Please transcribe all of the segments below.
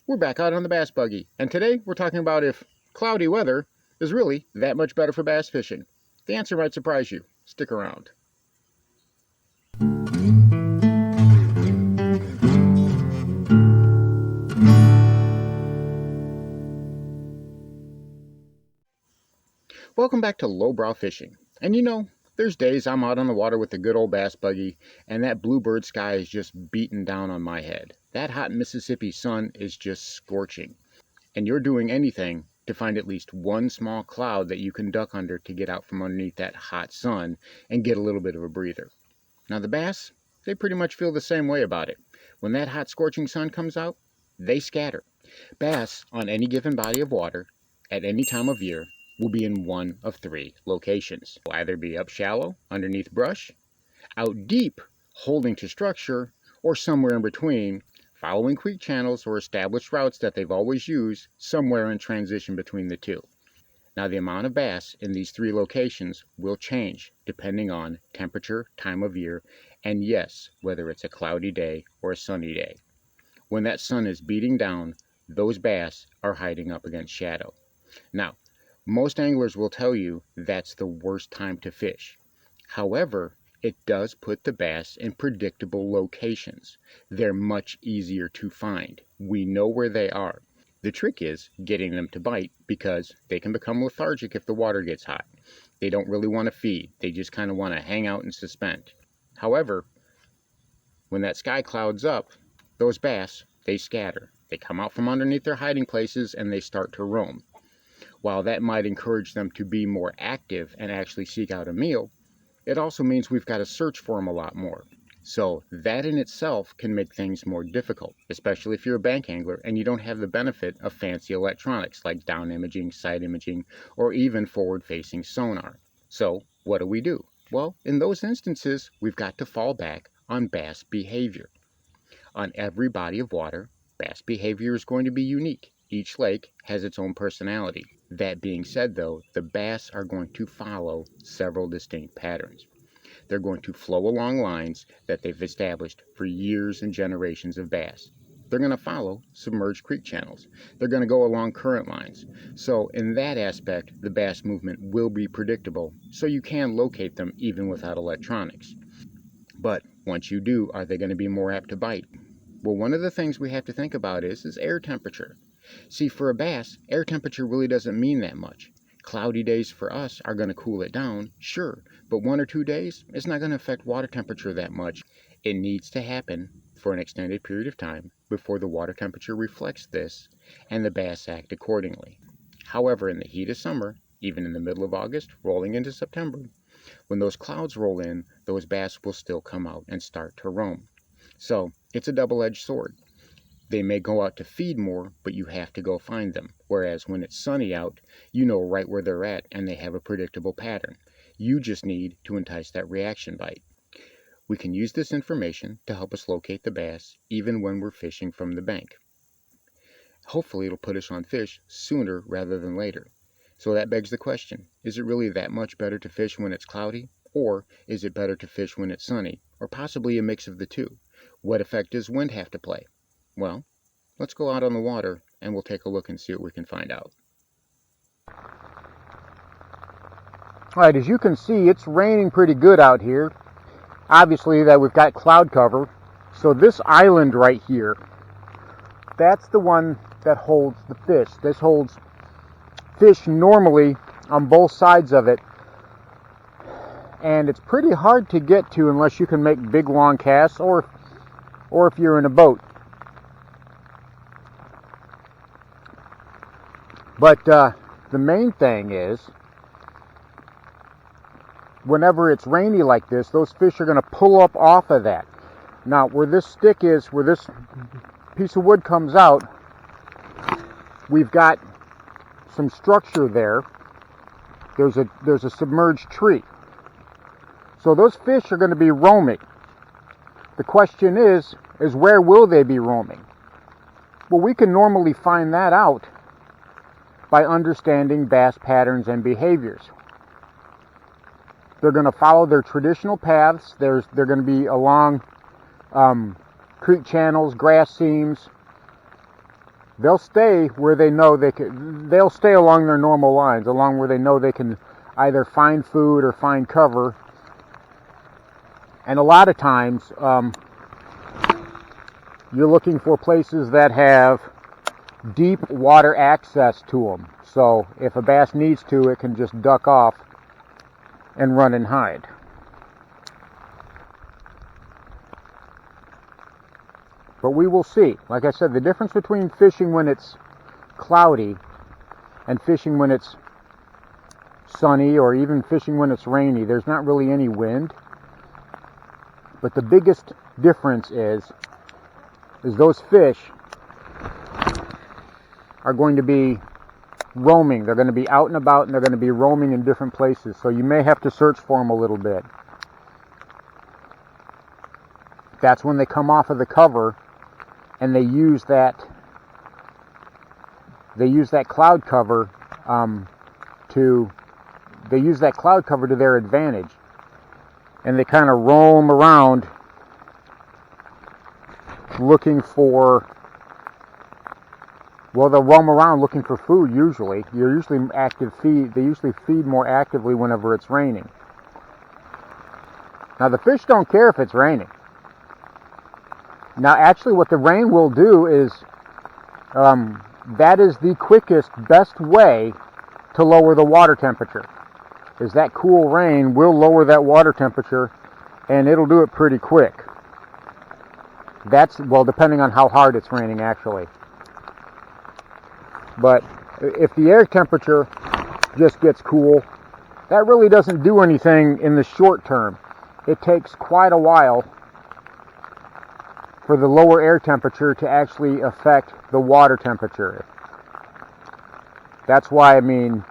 We're back out on the bass buggy, and today we're talking about if cloudy weather is really that much better for bass fishing. The answer might surprise you. Stick around. Welcome back to Lowbrow Fishing. And there's days I'm out on the water with the good old bass buggy, and that bluebird sky is just beating down on my head. That hot Mississippi sun is just scorching. And you're doing anything to find at least one small cloud that you can duck under to get out from underneath that hot sun and get a little bit of a breather. Now the bass, they pretty much feel the same way about it. When that hot scorching sun comes out, they scatter. Bass on any given body of water at any time of year will be in one of three locations. Will either be up shallow, underneath brush, out deep, holding to structure, or somewhere in between, following creek channels or established routes that they've always used, somewhere in transition between the two. Now the amount of bass in these three locations will change depending on temperature, time of year, and yes, whether it's a cloudy day or a sunny day. When that sun is beating down, those bass are hiding up against shadow. Now, most anglers will tell you that's the worst time to fish. However, it does put the bass in predictable locations. They're much easier to find. We know where they are. The trick is getting them to bite because they can become lethargic if the water gets hot. They don't really want to feed. They just kind of want to hang out and suspend. However, when that sky clouds up, those bass, they scatter. They come out from underneath their hiding places and they start to roam. While that might encourage them to be more active and actually seek out a meal, it also means we've got to search for them a lot more. So that in itself can make things more difficult, especially if you're a bank angler and you don't have the benefit of fancy electronics like down imaging, side imaging, or even forward-facing sonar. So what do? Well, in those instances, we've got to fall back on bass behavior. On every body of water, bass behavior is going to be unique. Each lake has its own personality. That being said, though, the bass are going to follow several distinct patterns. They're going to flow along lines that they've established for years and generations of bass. They're going to follow submerged creek channels. They're going to go along current lines. So in that aspect, the bass movement will be predictable, so you can locate them even without electronics. But once you do, are they going to be more apt to bite? Well, one of the things we have to think about is air temperature. See, for a bass, air temperature really doesn't mean that much. Cloudy days for us are going to cool it down, sure, but 1 or 2 days, it's not going to affect water temperature that much. It needs to happen for an extended period of time before the water temperature reflects this and the bass act accordingly. However, in the heat of summer, even in the middle of August, rolling into September, when those clouds roll in, those bass will still come out and start to roam. So, it's a double-edged sword. They may go out to feed more, but you have to go find them. Whereas when it's sunny out, you know right where they're at and they have a predictable pattern. You just need to entice that reaction bite. We can use this information to help us locate the bass even when we're fishing from the bank. Hopefully it'll put us on fish sooner rather than later. So that begs the question, is it really that much better to fish when it's cloudy? Or is it better to fish when it's sunny? Or possibly a mix of the two? What effect does wind have to play? Well, let's go out on the water and we'll take a look and see what we can find out. Alright, as you can see, it's raining pretty good out here. Obviously that we've got cloud cover. So this island right here, that's the one that holds the fish. This holds fish normally on both sides of it. And it's pretty hard to get to unless you can make big long casts or if you're in a boat. But the main thing is, whenever it's rainy like this, those fish are going to pull up off of that. Now, where this stick is, where this piece of wood comes out, we've got some structure there. There's a submerged tree. So those fish are going to be roaming. The question is where will they be roaming? Well, we can normally find that out by understanding bass patterns and behaviors. They're going to follow their traditional paths. They're going to be along creek channels, grass seams, they'll stay where they know they can. They'll stay along their normal lines, along where they know they can either find food or find cover. And a lot of times, you're looking for places that have deep water access to them. So if a bass needs to, it can just duck off and run and hide. But we will see. Like I said, the difference between fishing when it's cloudy and fishing when it's sunny, or even fishing when it's rainy, there's not really any wind. But the biggest difference is those fish are going to be roaming. They're going to be out and about, and they're going to be roaming in different places. So you may have to search for them a little bit. That's when they come off of the cover, and they use that cloud cover to their advantage, and they kind of roam around looking for. Well, they'll roam around looking for food. Usually, they usually feed more actively whenever it's raining. Now the fish don't care if it's raining. Now, actually, what the rain will do is, that is the quickest, best way to lower the water temperature. Is that cool rain will lower that water temperature, and it'll do it pretty quick. That's, well, depending on how hard it's raining, actually. But if the air temperature just gets cool, that really doesn't do anything in the short term. It takes quite a while for the lower air temperature to actually affect the water temperature. That's why, I mean,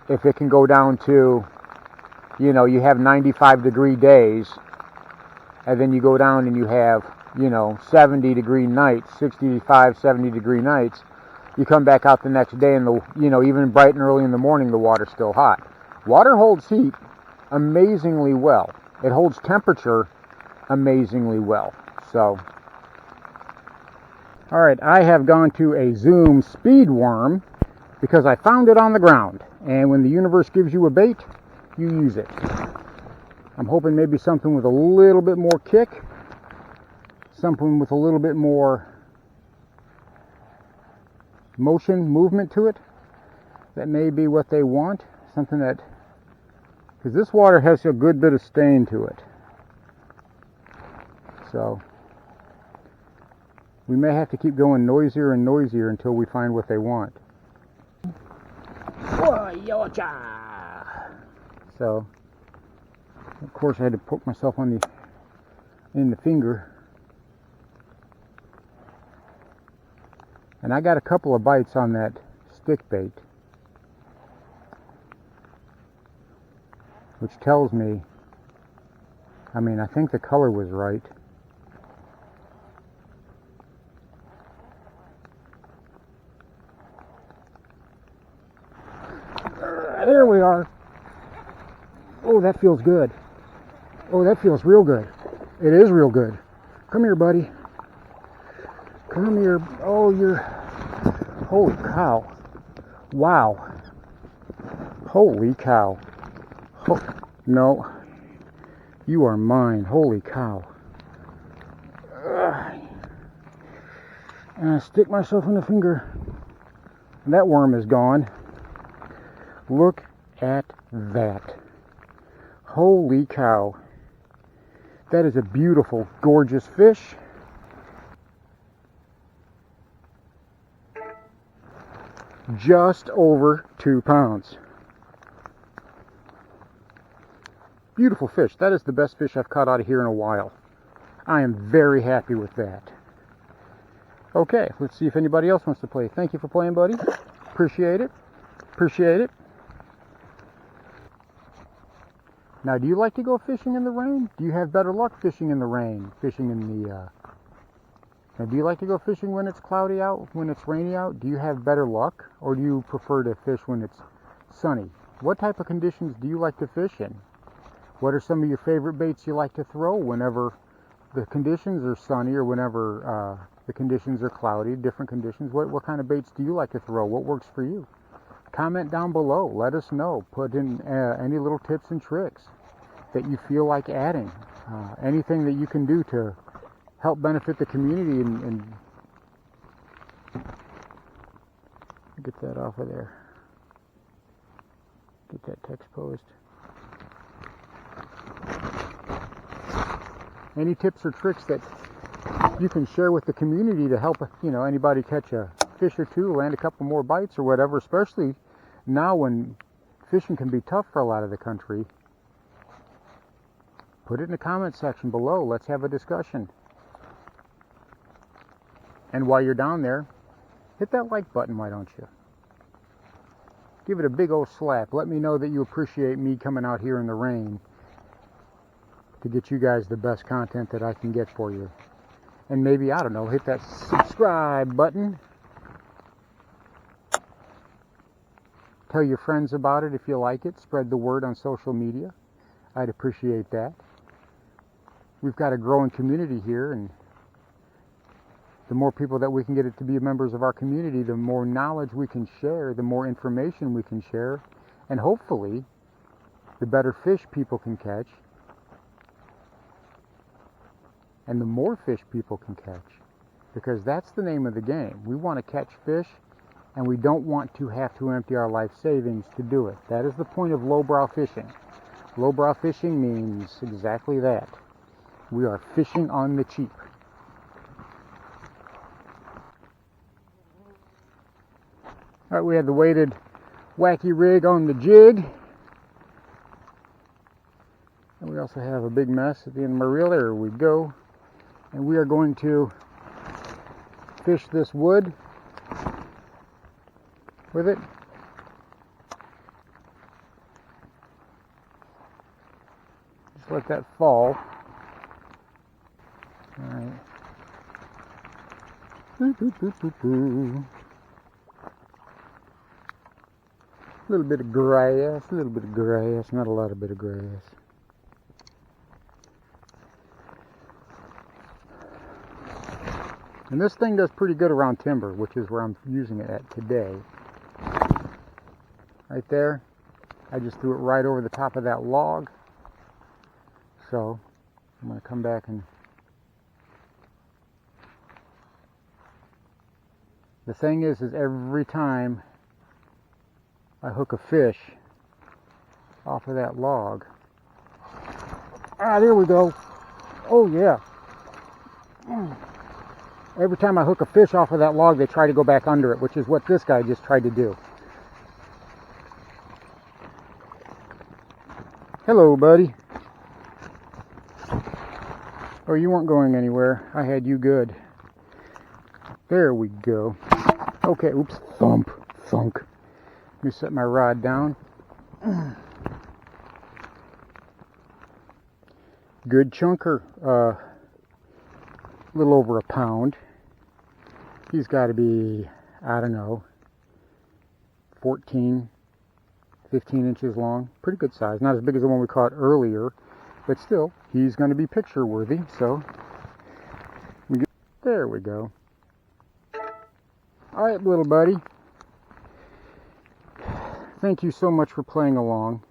if it can go down to, you have 95-degree days, and then you go down and you have, 70-degree nights, 65, 70-degree nights, you come back out the next day and, even bright and early in the morning, the water's still hot. Water holds heat amazingly well. It holds temperature amazingly well. So, all right, I have gone to a Zoom speed worm because I found it on the ground. And when the universe gives you a bait, you use it. I'm hoping maybe something with a little bit more kick, something with a little bit more movement to it. That may be what they want. Something that, because this water has a good bit of stain to it. So we may have to keep going noisier and noisier until we find what they want. So, of course, I had to poke myself in the finger. And I got a couple of bites on that stick bait, which tells me, I think the color was right. There we are. Oh, that feels good. Oh, that feels real good. It is real good. Come here, buddy. Come here. Oh, holy cow. Wow. Holy cow. No. You are mine. Holy cow. And I stick myself in the finger. And that worm is gone. Look at that. Holy cow. That is a beautiful, gorgeous fish. Just over 2 pounds. Beautiful fish. That is the best fish I've caught out of here in a while. I am very happy with that. Okay, let's see if anybody else wants to play. Thank you for playing, buddy. Appreciate it. Appreciate it. Now, do you like to go fishing in the rain? Do you have better luck fishing in the rain? Now, do you like to go fishing when it's cloudy out, when it's rainy out? Do you have better luck? Or do you prefer to fish when it's sunny? What type of conditions do you like to fish in? What are some of your favorite baits you like to throw whenever the conditions are sunny or whenever the conditions are cloudy, different conditions. What kind of baits do you like to throw? What works for you? Comment down below. Let us know. Put in any little tips and tricks that you feel like adding. Anything that you can do to help benefit the community and get that off of there. Get that text posed. Any tips or tricks that you can share with the community to help, anybody catch a fish or two, land a couple more bites or whatever, especially now when fishing can be tough for a lot of the country. Put it in the comment section below. Let's have a discussion. And while you're down there, hit that like button, why don't you? Give it a big old slap. Let me know that you appreciate me coming out here in the rain to get you guys the best content that I can get for you. And maybe, I don't know, hit that subscribe button. Tell your friends about it if you like it. Spread the word on social media. I'd appreciate that. We've got a growing community here, and the more people that we can get it to be members of our community, the more knowledge we can share, the more information we can share, and hopefully the better fish people can catch, and the more fish people can catch, because that's the name of the game. We want to catch fish, and we don't want to have to empty our life savings to do it. That is the point of lowbrow fishing. Lowbrow fishing means exactly that. We are fishing on the cheap. All right, we have the weighted wacky rig on the jig. And we also have a big mess at the end of my reel. There we go. And we are going to fish this wood with it. Just let that fall. All right. A little bit of grass, not a lot of bit of grass. And this thing does pretty good around timber, which is where I'm using it at today. Right there, I just threw it right over the top of that log. So I'm going to come back and... The thing is every time I hook a fish off of that log... Ah, there we go. Oh yeah. Every time I hook a fish off of that log, they try to go back under it, which is what this guy just tried to do. Hello, buddy. Oh, you weren't going anywhere. I had you good. There we go. Okay, oops, thump, thunk. Let me set my rod down. Good chunker. A little over a pound. He's got to be, I don't know, 14, 15 inches long. Pretty good size. Not as big as the one we caught earlier, but still, he's going to be picture worthy. So, there we go. All right, little buddy. Thank you so much for playing along.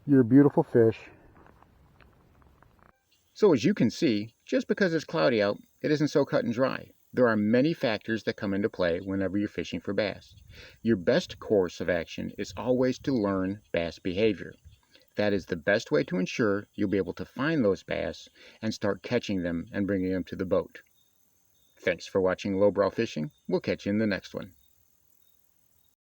You're a beautiful fish. So as you can see, just because it's cloudy out, it isn't so cut and dry. There are many factors that come into play whenever you're fishing for bass. Your best course of action is always to learn bass behavior. That is the best way to ensure you'll be able to find those bass and start catching them and bringing them to the boat. Thanks for watching Lowbrow Fishing. We'll catch you in the next one.